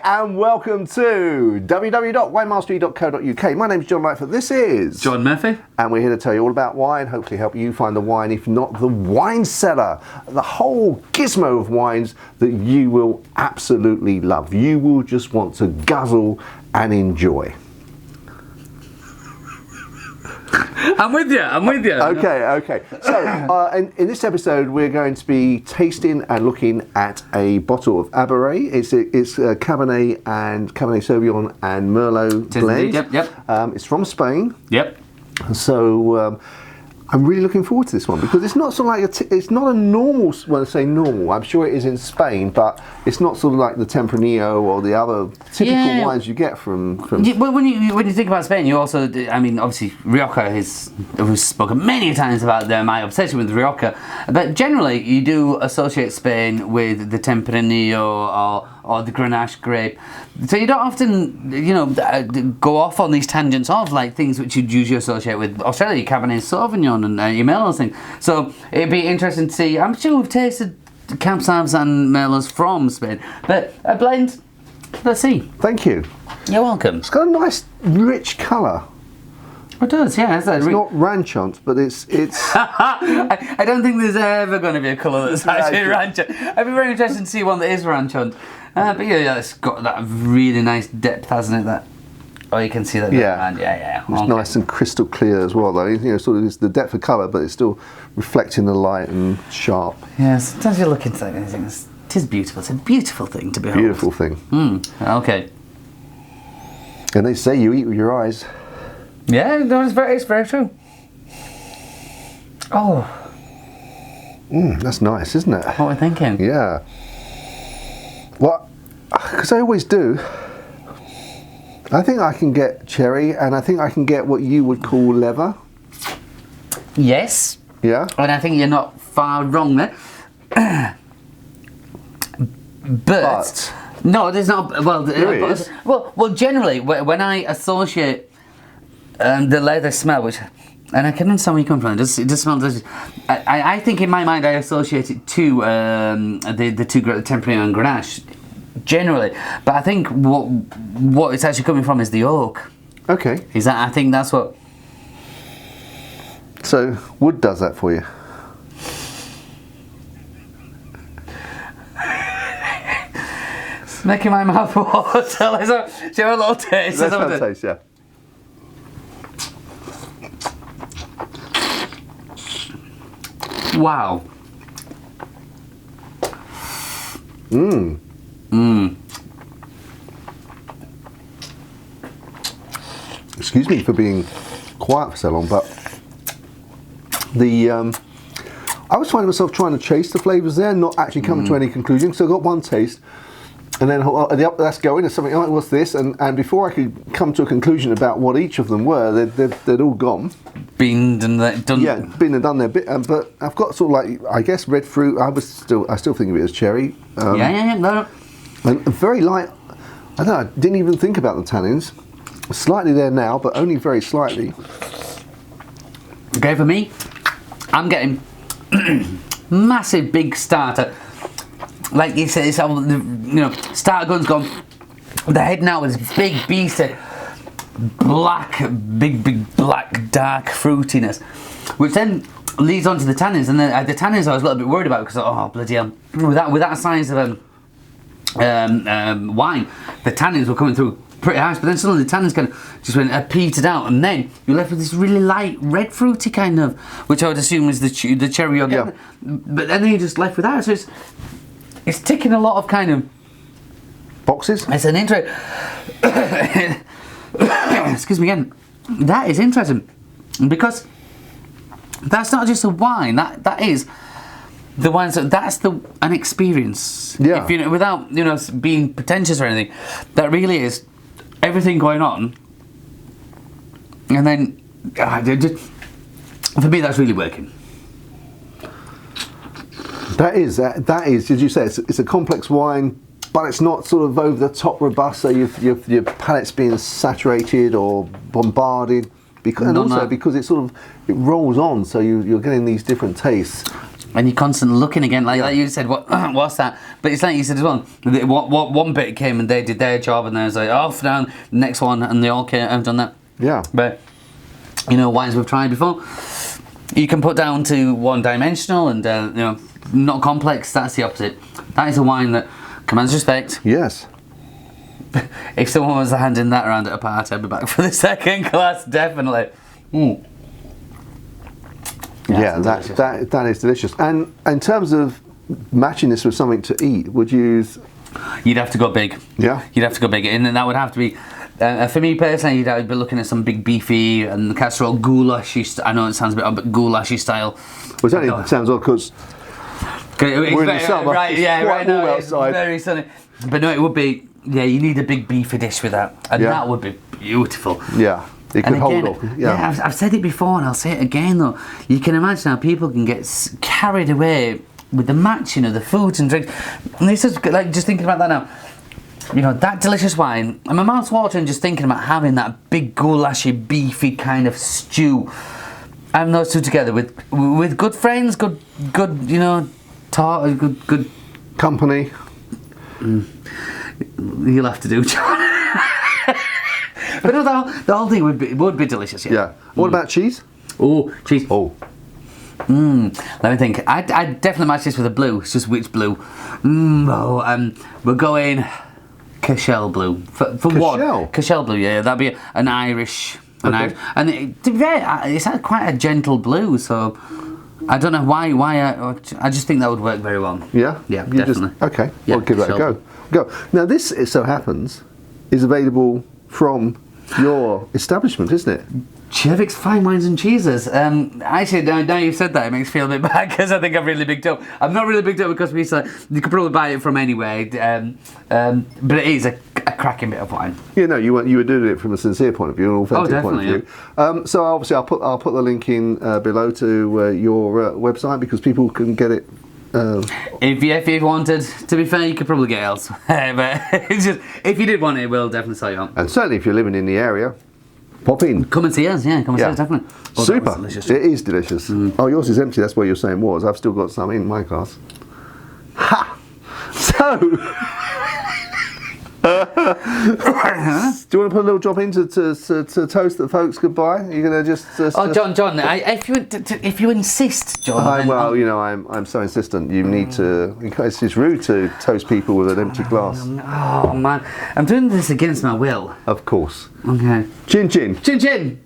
and welcome to www.winemastery.co.uk. My name's John Lightfoot. This is John Murphy. And we're here to tell you all about wine, hopefully help you find the wine, if not the wine cellar. The whole gizmo of wines that you will absolutely love. You will just want to guzzle and enjoy. I'm with you. Okay. So, in this episode, we're going to be tasting and looking at a bottle of Albret. It's Cabernet Sauvignon and Merlot blend. Yep. It's from Spain. Yep. So, I'm really looking forward to this one because it's not sort of like it's not a normal. Well, I say normal. I'm sure it is in Spain, but it's not sort of like the Tempranillo or the other typical wines you get from. Yeah, well, when you think about Spain, you also, I mean, obviously Rioja we've spoken many times about my obsession with Rioja, but generally you do associate Spain with the Tempranillo or the Grenache grape. So you don't often, go off on these tangents of like things which you'd usually associate with Australia, Cabernet Sauvignon and your Merlot thing. So it'd be interesting to see. I'm sure we've tasted Cab Sauv and Merlots from Spain, but a blend. Let's see. Thank you. You're welcome. It's got a nice, rich colour. It does, yeah. It's not ranchant, but it's. I don't think there's ever going to be a colour that's actually ranchant. I'd be very interested to see one that is ranchant. But yeah, it's got that really nice depth, hasn't it? You can see that. Yeah. It's nice and crystal clear as well, though. Sort of it's the depth of colour, but it's still reflecting the light and sharp. Yeah, sometimes you look into that and think it is beautiful. It's a beautiful thing to behold. Beautiful thing. Okay. And they say you eat with your eyes. Yeah, no, it's very true. Oh. That's nice, isn't it? What we're thinking. Yeah. Well, because I always do. I think I can get cherry, and I think I can get what you would call leather. Yes. Yeah. And I think you're not far wrong there. But no, there's not. Well, there is. Well, generally, when I associate the leather smell, and I can understand where you come from. It does smell delicious. I think in my mind I associate it to the two Tempranillo and Grenache. Generally, but I think what it's actually coming from is the oak. Okay. I think that's what. So wood does that for you. It's making my mouth water. Let's have a little taste. Let's have a taste, yeah. Wow. Excuse me for being quiet for so long, but I was finding myself trying to chase the flavours there, not actually coming to any conclusion. So I got one taste, and then that's going. There's something like, what's this? And before I could come to a conclusion about what each of them were, they'd all gone. Been and done. Yeah, been and done their bit. But I've got sort of like, I guess, red fruit. I still think of it as cherry. No. And very light. I don't know. I didn't even think about the tannins. Slightly there now, but only very slightly. Okay, for me, I'm getting massive big starter. Like you said, starter gun's gone. The head now is big beastie, big black dark fruitiness, which then leads on to the tannins. And the tannins I was a little bit worried about because bloody hell, with that size of wine, the tannins were coming through pretty harsh, but then suddenly the tannins kind of just went petered out, and then you're left with this really light red fruity kind of, which I would assume is the cherry you're getting. But then you're just left with that, so it's ticking a lot of kind of boxes. It's an intro. Excuse me again. That is interesting because that's not just a wine. That is the wine. That's an experience. Yeah. If, without being pretentious or anything, that really is everything going on. And then for me, that's really working. That is. Did you say it's a complex wine, but it's not sort of over the top robust. So your palate's being saturated or bombarded, because it rolls on. So you're getting these different tastes. And you're constantly looking again, like you said, what's that? But it's like you said as well, what one bit came and they did their job, and then it's like, off, down, next one, and they all came, have done that. Yeah. But, you know, wines we've tried before, you can put down to one-dimensional and, you know, not complex. That's the opposite. That is a wine that commands respect. Yes. If someone was handing that around at a party, I'd be back for the second glass, definitely. Yeah, that is delicious. And in terms of matching this with something to eat, would you use... You'd have to go big. Yeah? You'd have to go big. And then that would have to be... for me personally, you'd have to be looking at some big beefy and casserole goulashy. I know it sounds a bit odd, but goulashy style. Well, it sounds odd because we're in the summer. Right, it's quite right now it's outside. very sunny. But no, it would be... Yeah, you need a big beefy dish with that. And that would be beautiful. Yeah. It could hold up. Yeah, I've said it before and I'll say it again though. You can imagine how people can get carried away with the matching of the foods and drinks. And this is like just thinking about that now. You know, that delicious wine, and my mouth's watering just thinking about having that big goulashy, beefy kind of stew. Having those two together with good friends, good, you know, good company. You'll have to do, John. But no, the whole thing would be delicious. Yeah. What about cheese? Oh, cheese. Oh. Let me think. I'd definitely match this with a blue. It's just which blue? We're going Cashel blue for one. Cashel blue. Yeah, that'd be an Irish. Irish. And to be fair, it's quite a gentle blue. So I don't know why. I just think that would work very well. Yeah. Yeah, definitely. Okay. Yeah, we'll give that a go. Now this, it so happens, is available from your establishment, isn't it? Chevik's Fine Wines and Cheeses. Actually, now you've said that, it makes me feel a bit bad because I think I've really bigged up. I'm not really bigged up because you could probably buy it from anywhere, but it is a cracking bit of wine. You know, you were doing it from a sincere point of view, an authentic point of view. Yeah. So obviously, I'll put the link in below to your website because people can get it. If you wanted, to be fair, you could probably get it elsewhere. But it's just, if you did want it, we'll definitely sell you on. And certainly, if you're living in the area, pop in. Come and see us, yeah. Come and see us, definitely. Oh, super. It is delicious. Oh, yours is empty. That's what you're saying was. I've still got some in my glass. Ha! So. Do you want to put a little drop in to toast that folks could buy? Are you going to just... John, if you insist, John... Well, you know, I'm so insistent. You need to... It's rude to toast people with an empty glass. Oh, man. I'm doing this against my will. Of course. Okay. Chin chin. Chin chin.